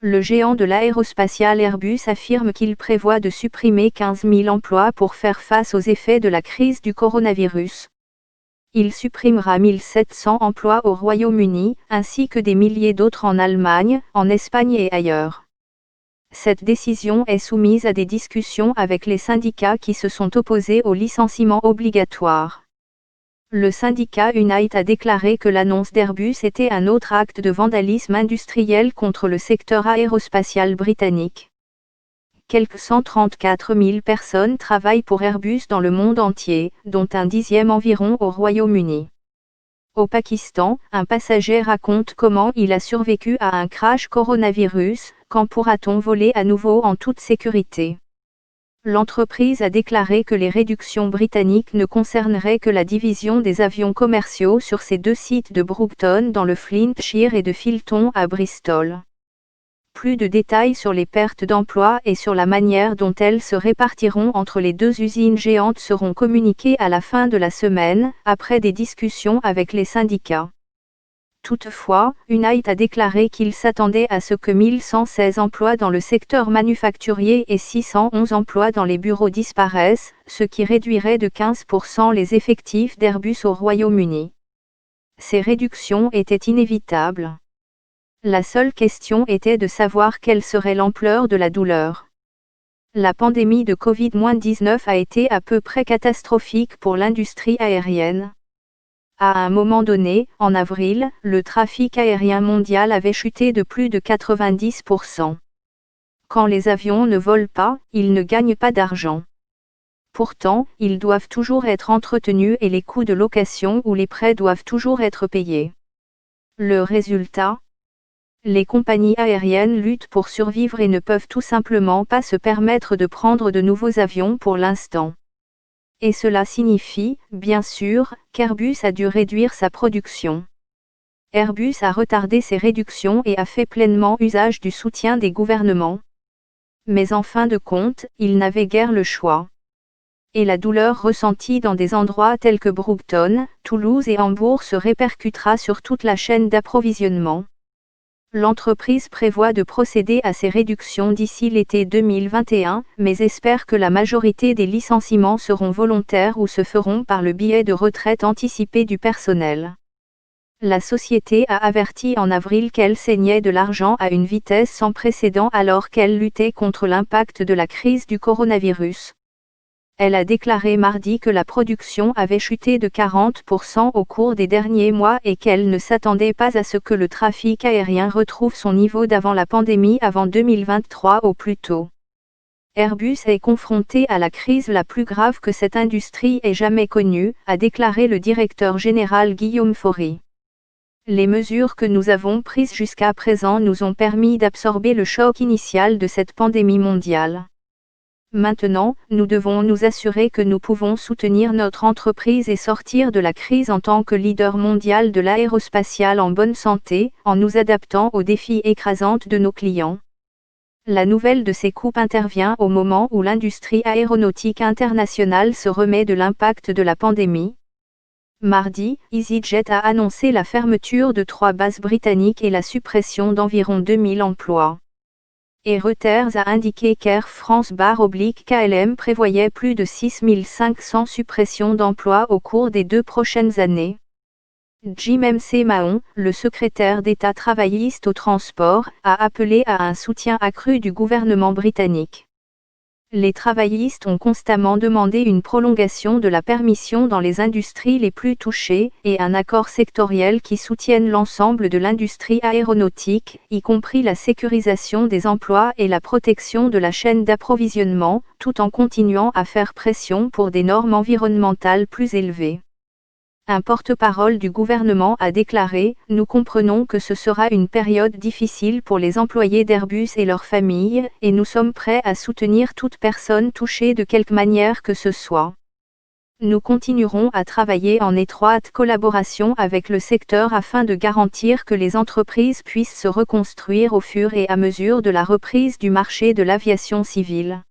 Le géant de l'aérospatial Airbus affirme qu'il prévoit de supprimer 15 000 emplois pour faire face aux effets de la crise du coronavirus. Il supprimera 1700 emplois au Royaume-Uni, ainsi que des milliers d'autres en Allemagne, en Espagne et ailleurs. Cette décision est soumise à des discussions avec les syndicats qui se sont opposés au licenciement obligatoire. Le syndicat Unite a déclaré que l'annonce d'Airbus était un autre acte de vandalisme industriel contre le secteur aérospatial britannique. Quelques 134 000 personnes travaillent pour Airbus dans le monde entier, dont un dixième environ au Royaume-Uni. Au Pakistan, un passager raconte comment il a survécu à un crash coronavirus. Quand pourra-t-on voler à nouveau en toute sécurité ? L'entreprise a déclaré que les réductions britanniques ne concerneraient que la division des avions commerciaux sur ses deux sites de Broughton dans le Flintshire et de Filton à Bristol. Plus de détails sur les pertes d'emplois et sur la manière dont elles se répartiront entre les deux usines géantes seront communiqués à la fin de la semaine, après des discussions avec les syndicats. Toutefois, Unite a déclaré qu'il s'attendait à ce que 1116 emplois dans le secteur manufacturier et 611 emplois dans les bureaux disparaissent, ce qui réduirait de 15% les effectifs d'Airbus au Royaume-Uni. Ces réductions étaient inévitables. La seule question était de savoir quelle serait l'ampleur de la douleur. La pandémie de Covid-19 a été à peu près catastrophique pour l'industrie aérienne. À un moment donné, en avril, le trafic aérien mondial avait chuté de plus de 90%. Quand les avions ne volent pas, ils ne gagnent pas d'argent. Pourtant, ils doivent toujours être entretenus et les coûts de location ou les prêts doivent toujours être payés. Le résultat ? Les compagnies aériennes luttent pour survivre et ne peuvent tout simplement pas se permettre de prendre de nouveaux avions pour l'instant. Et cela signifie, bien sûr, qu'Airbus a dû réduire sa production. Airbus a retardé ses réductions et a fait pleinement usage du soutien des gouvernements. Mais en fin de compte, il n'avait guère le choix. Et la douleur ressentie dans des endroits tels que Broughton, Toulouse et Hambourg se répercutera sur toute la chaîne d'approvisionnement. L'entreprise prévoit de procéder à ces réductions d'ici l'été 2021, mais espère que la majorité des licenciements seront volontaires ou se feront par le biais de retraite anticipée du personnel. La société a averti en avril qu'elle saignait de l'argent à une vitesse sans précédent alors qu'elle luttait contre l'impact de la crise du coronavirus. Elle a déclaré mardi que la production avait chuté de 40% au cours des derniers mois et qu'elle ne s'attendait pas à ce que le trafic aérien retrouve son niveau d'avant la pandémie avant 2023 au plus tôt. Airbus est confronté à la crise la plus grave que cette industrie ait jamais connue, a déclaré le directeur général Guillaume Faury. Les mesures que nous avons prises jusqu'à présent nous ont permis d'absorber le choc initial de cette pandémie mondiale. Maintenant, nous devons nous assurer que nous pouvons soutenir notre entreprise et sortir de la crise en tant que leader mondial de l'aérospatial en bonne santé, en nous adaptant aux défis écrasants de nos clients. La nouvelle de ces coupes intervient au moment où l'industrie aéronautique internationale se remet de l'impact de la pandémie. Mardi, EasyJet a annoncé la fermeture de 3 bases britanniques et la suppression d'environ 2000 emplois. Et Reuters a indiqué qu'Air France-KLM prévoyait plus de 6500 suppressions d'emplois au cours des 2 prochaines années. Jim Mahon, le secrétaire d'État travailliste au transport, a appelé à un soutien accru du gouvernement britannique. Les travaillistes ont constamment demandé une prolongation de la permission dans les industries les plus touchées, et un accord sectoriel qui soutienne l'ensemble de l'industrie aéronautique, y compris la sécurisation des emplois et la protection de la chaîne d'approvisionnement, tout en continuant à faire pression pour des normes environnementales plus élevées. Un porte-parole du gouvernement a déclaré « Nous comprenons que ce sera une période difficile pour les employés d'Airbus et leurs familles, et nous sommes prêts à soutenir toute personne touchée de quelque manière que ce soit. Nous continuerons à travailler en étroite collaboration avec le secteur afin de garantir que les entreprises puissent se reconstruire au fur et à mesure de la reprise du marché de l'aviation civile. »